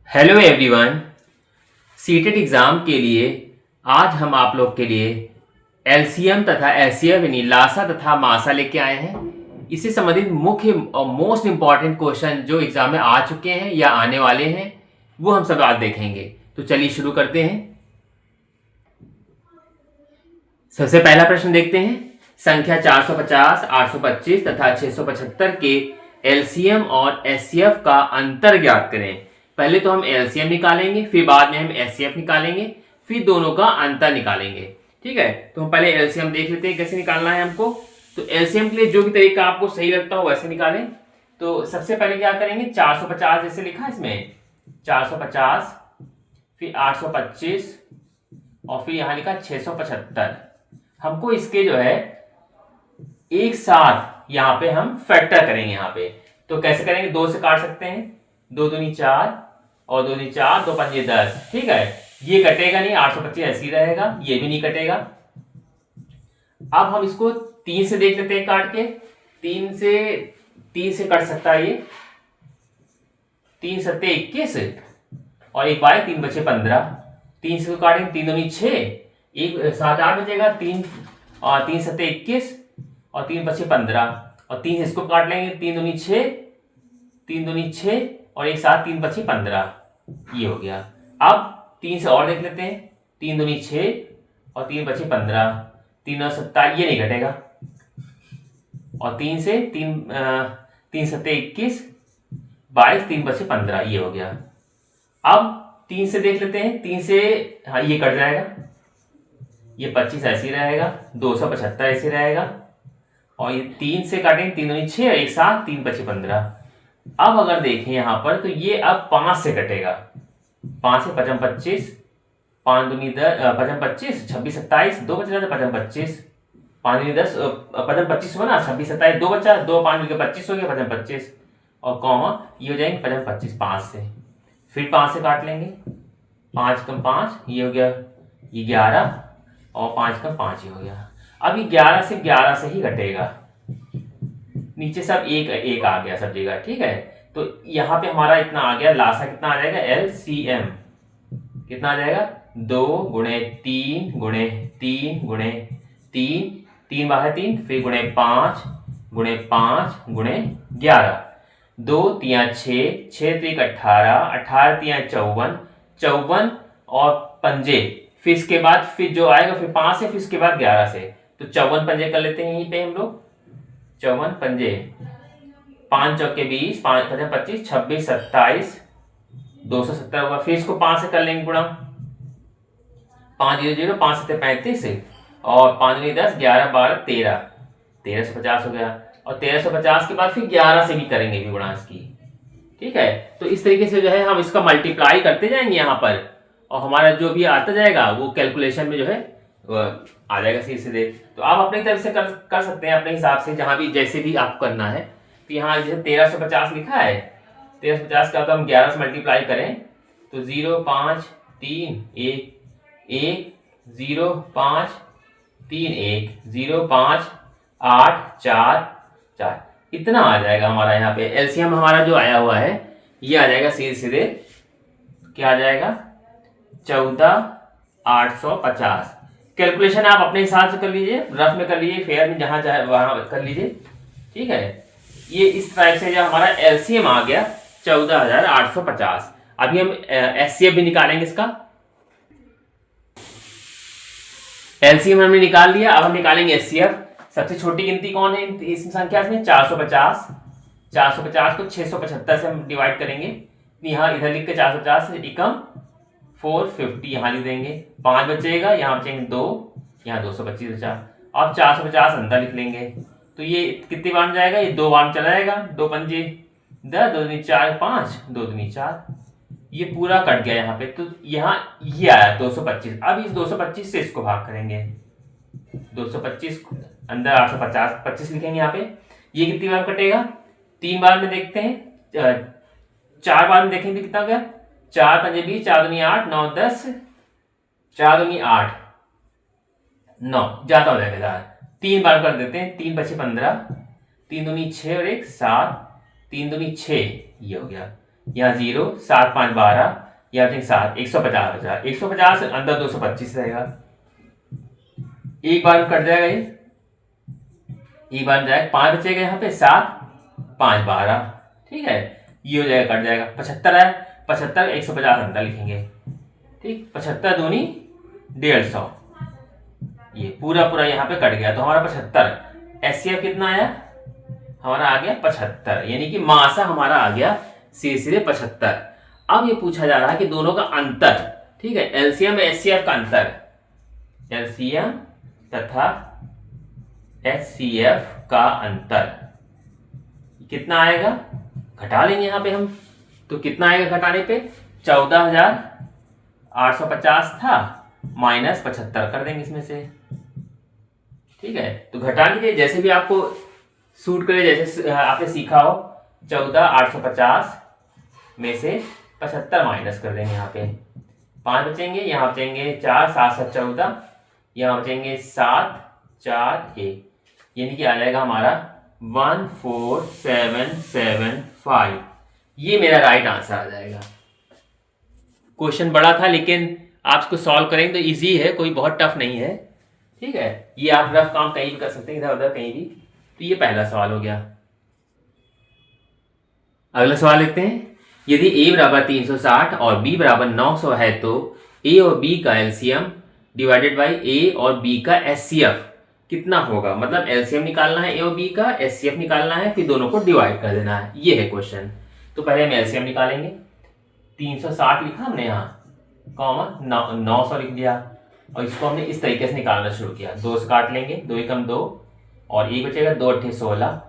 Hello everyone. CTET exam के लिए आज हम आप लोग के लिए एलसीएम तथा एचसीएफ यानी लासा तथा मासा लेके आए हैं। इससे संबंधित मुख्य और मोस्ट इम्पॉर्टेंट क्वेश्चन जो एग्जाम में आ चुके हैं या आने वाले हैं वो हम सब आज देखेंगे। तो चलिए शुरू करते हैं। सबसे पहला प्रश्न देखते हैं। संख्या 450, 825 तथा 675 के एलसीएम और एचसीएफ का अंतर ज्ञात करें। पहले तो हम एलसीएम निकालेंगे, फिर बाद में हम एचसीएफ निकालेंगे, फिर दोनों का अंतर निकालेंगे। ठीक है, तो हम पहले एलसीएम देख लेते हैं कैसे निकालना है हमको। तो एलसीएम के लिए जो भी तरीका आपको सही लगता हो वैसे निकालें। तो सबसे पहले क्या करेंगे, 450 जैसे लिखा है इसमें 450, फिर 825 और फिर यहां लिखा 675। हमको इसके जो है एक साथ यहां पे हम फैक्टर करेंगे। यहां पे तो कैसे करेंगे, दो से काट सकते हैं, दो दूनी 4 और दो दूनी 4, दो पंजे 10। ठीक है, ये कटेगा नहीं, 825 ऐसे ही रहेगा, ये भी नहीं कटेगा। अब हम इसको 3 से देख लेते हैं काट के। 3 से कट सकता है ये, 3 सत्ते 21 और एक बाई 3 बचे 15। 3 से तो काटेंगे, 3 दूनी 6, एक 7 8 बचेगा, 3 और 3 सत्ते 21 और 3 बचे 15 और 3 से इसको काट लेंगे, 3 दूनी 6, 3 दूनी 6 और एक साथ 3 बचे 15। ये हो गया। अब 3 से और देख लेते हैं, 3 दूनी 6 और 3 बचे 15, 3 और 27, ये नहीं घटेगा। और 3 से 3 सत्ते 21, 22, 3 बचे 15, ये हो गया। अब 3 से देख लेते हैं, 3 से हाँ ये कट जाएगा, ये 25 ऐसे ही रहेगा, 275 ऐसे रहेगा और ये 3 से काटेंगे, 3 दूनी 6 और एक साथ 3 बचे 15। अब अगर देखें यहां पर तो ये अब 5 से कटेगा। 5 से 55 25, 5 दूनी 10, 55 25, 26 27, 2 बच जाते 55 25, 5 दूनी 10, 55 25 हुआ ना, 26 27, 2 बचा, 2 5 मिलकर 25 हो गया, 55 25 और कॉमा ये हो जाएंगे 55 25 5 से। फिर 5 से काट लेंगे, 5 कम 5 ये हो गया, ये 11 और 5 कम 5 ये हो गया। अब ये 11 से ही घटेगा, नीचे सब एक एक आ गया सब जगह। ठीक है, तो यहां पे हमारा इतना आ गया, लासा कितना आ जाएगा, एलसीएम कितना आ जाएगा, 2 गुणे 3 गुणे 3 गुणे 3, 3 बाहर 3, फिर गुणे 5 गुणे 5 गुणे 11, 2 3 6, 6 3 18, 18 3 54, 54 और पंजे, फिर इसके बाद फिर जो आएगा फिर 5 से, फिर इसके बाद 11 से, तो 54 पंजे कर लेते हैं यहीं पे हम लोग। 54 पंजे, 5 चौके 20, 5 पंजे 25, 26 27, 270 होगा। फिर इसको 5 से कर लेंगे गुणा, 5 0 0, 5 7 35 और 5 10, 11 12 13, 1350 हो गया। और 1350 के बाद फिर 11 से भी करेंगे भी गुणा इसकी। ठीक है, तो इस तरीके से जो है हम इसका मल्टीप्लाई करते जाएंगे यहाँ पर और हमारा जो भी आता जाएगा वो कैलकुलेशन में जो है आ जाएगा सीधे। तो आप अपनी तरफ से कर सकते हैं अपने हिसाब से, जहां भी जैसे भी आपको करना है। तो यहाँ जैसे 1350 लिखा है, 1350 का तो हम 11 से मल्टीप्लाई करें तो 0 5 3 1 1 0 5 3 1 0 5 8 4 4, इतना आ जाएगा हमारा। यहाँ पे एलसीएम हमारा जो आया हुआ है ये आ जाएगा सीधे सीधे, क्या आ जाएगा, 14850। कैलकुलेशन आप अपने हिसाब से कर लीजिए, रफ में कर लीजिए, फेयर में जहां चाहे वहां कर लीजिए। ठीक है, ये इस टाइप से जो हमारा एलसीएम आ गया 14850। अभी हम एचसीएफ भी निकालेंगे इसका। एलसीएम हमने निकाल लिया, अब हम निकालेंगे एचसीएफ। सबसे छोटी गिनती कौन है इस संख्या में, 450। 450 को 675 से हम डिवाइड करेंगे, यहाँ इधर लिख के 450 से एकम 450 यहाँ लिख देंगे, 5 बचेगा, यहाँ बचेंगे 2, यहाँ 225 बचा। अब 450 अंदर लिख लेंगे, तो ये कितनी बार में जाएगा, ये 2 बार में चला जाएगा, 2 पंजे 10, 2 दूनी 4 5, 2 दूनी 4, ये पूरा कट गया यहाँ पे। तो यहाँ ये आया 225। अब इस 225 से इसको भाग करेंगे, 225 अंदर 850, 25 लिखेंगे यहाँ पे। ये कितनी बार कटेगा, 3 बार में देखते हैं, 4 बार में देखेंगे कितना गया, 4 पंजे 20, 4 दूनी 8, 9 10, 4 दूनी 8 9, ज्यादा हो जाएगा 3 बार कर देते हैं, 3 बचे 15, 3 दूनी 6 और 1 7, 3 दूनी 6, ये हो गया। यहाँ 0, 7 5 12, यहाँ बचेंगे 7, 150 बचा, 150 अंदर 225 रहेगा, एक बार कट जाएगा ये, एक बार जाएगा, 5 बचेगा यहाँ पे, 7 5 12, ठीक है, ये हो जाएगा, कट जाएगा, 75 है, 75 150 अंदर लिखेंगे, ठीक, 75 दूनी 150, ये पूरा पूरा यहाँ पे कट गया, तो हमारा 75, एचसीएफ कितना आया हमारा आ गया 75, यानी कि मासा हमारा आ गया सीधे 75। अब ये पूछा जा रहा है कि दोनों का अंतर, ठीक है, एलसीएम एचसीएफ का अंतर, एलसीएम तथा एचसीएफ का अंतर कितना आएगा, घटा लेंगे यहाँ पे हम, तो कितना आएगा घटाने पे, 14,850 था माइनस 75 कर देंगे इसमें से, ठीक है, तो घटा लीजिए जैसे भी आपको सूट करे, जैसे आपने सीखा हो, 14,850 में से 75 माइनस कर देंगे, यहाँ पे 5 बचेंगे, यहाँ बचेंगे 4, 7 7 14, यहाँ बचेंगे 7 4 1, यानी कि आ जाएगा हमारा 14775, ये मेरा राइट आंसर आ जाएगा। क्वेश्चन बड़ा था लेकिन आप इसको सॉल्व करेंगे तो इजी है, कोई बहुत टफ नहीं है, ठीक है, ये आप रफ काम कहीं भी कर सकते हैं, इधर उधर कहीं भी। तो ये पहला सवाल हो गया। अगला सवाल लिखते हैं, यदि a बराबर 360 और b बराबर 900 है तो a और b का एलसीएम डिवाइडेड बाई a और b का एचसीएफ कितना होगा। मतलब एलसीएम निकालना है a और b का, एचसीएफ निकालना है, फिर दोनों को डिवाइड कर देना है, ये है क्वेश्चन। तो पहले हम एलसीएम निकालेंगे, 360 लिखा हमने यहाँ, कॉमन 900 लिख दिया, और इसको हमने इस तरीके से निकालना शुरू किया, 2 से काट लेंगे, 2 एकम 2 और 1 बचेगा, 2 अट्ठे 16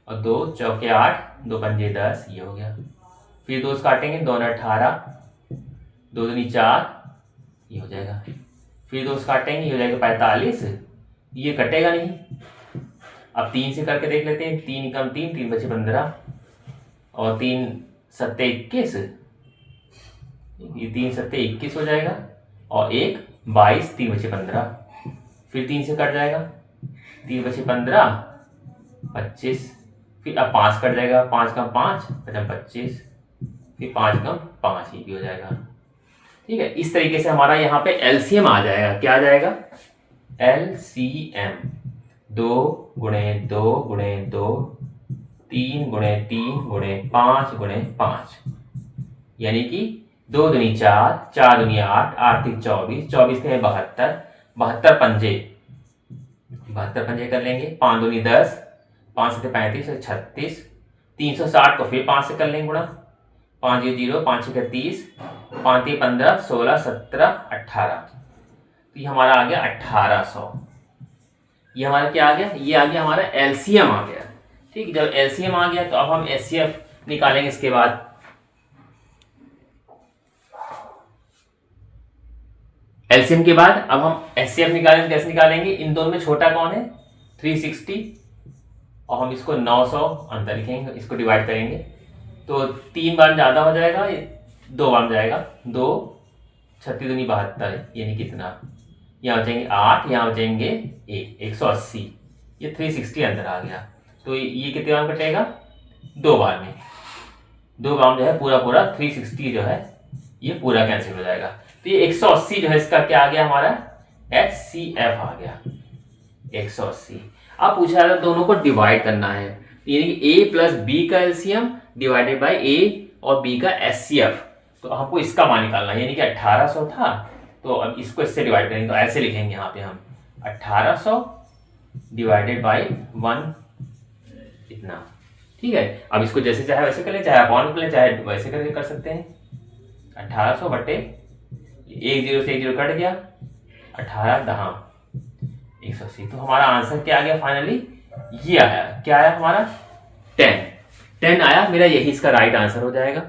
और 2 चौके 8, 2 पंजे 10, ये हो गया। फिर 2 से काटेंगे, 2 ने 18, 2 दूनी 4, ये हो जाएगा। फिर 2 से काटेंगे, ये हो जाएगा 45, ये कटेगा नहीं। अब 3 से करके देख लेते हैं, 3 एकम 3, 3 बचे 15 और 3 सत्ते 21, ये 3 सत्ते 21 हो जाएगा और 1 22, 3 बचे 15, फिर 3 से कट जाएगा, 3 बचे 15 25, फिर अब 5 कट जाएगा, 5 कम 5 25, फिर 5 कम 5, ये भी हो जाएगा, ठीक है। इस तरीके से हमारा यहाँ पे एलसीएम आ जाएगा, क्या आ जाएगा, एलसीएम 2 गुणे 2 गुणे 2, 3 गुणे 3 गुणे 5 गुणे 5, यानी कि 2 दूनी 4, 4 दूनी 8, 8 3 24, 24 थे 72, 72 पंजे, 72 पंजे कर लेंगे, 5 दूनी 10, 5 से 35 और 36, 360 को फिर 5 से कर लेंगे गुणा, 5 ये 0, 5 6 30, 5 15 16 17 18, तो ये हमारा आ गया 1800। ये हमारा क्या आ गया, ये आ गया हमारा एलसीएम आ गया, ठीक। जब एलसीएम आ गया तो अब हम एचसीएफ निकालेंगे। इसके बाद एलसीएम के बाद अब हम एचसीएफ निकालेंगे। कैसे निकालेंगे, इन दोनों में छोटा कौन है, 360, और हम इसको 900 अंदर लिखेंगे, इसको डिवाइड करेंगे तो 3 बार ज्यादा हो जाएगा, 2 बार जाएगा, 2 36 दूनी 72, यानी कितना, यहाँ बचेंगे 8, यहाँ बचेंगे 180, ये 360 अंदर आ गया। तो ये कितने बार कटेगा, 2 बार में, 2 बार जो है पूरा पूरा 360 जो है ये पूरा कैंसिल हो जाएगा। तो ये 180 जो है इसका क्या आ गया हमारा, एचसीएफ आ गया 180। अब पूछा है दोनों को डिवाइड करना है, यानी कि a प्लस बी का एलसीएम डिवाइडेड बाय a और b का एचसीएफ। तो हमको इसका मान निकालना है, यानी कि 1800 था, तो अब इसको इससे डिवाइड करेंगे, तो ऐसे लिखेंगे यहाँ पे हम 1800 डिवाइडेड बाय 1 इतना, ठीक है। अब इसको जैसे चाहे वैसे कर ले, चाहे अपॉन कर ले, चाहे वैसे करके कर सकते हैं। 1800 बटे 1 0 से 1 0 कट गया, 18 10 180। तो हमारा आंसर क्या आ गया फाइनली, ये आया, क्या आया हमारा 10 आया मेरा, यही इसका राइट आंसर हो जाएगा।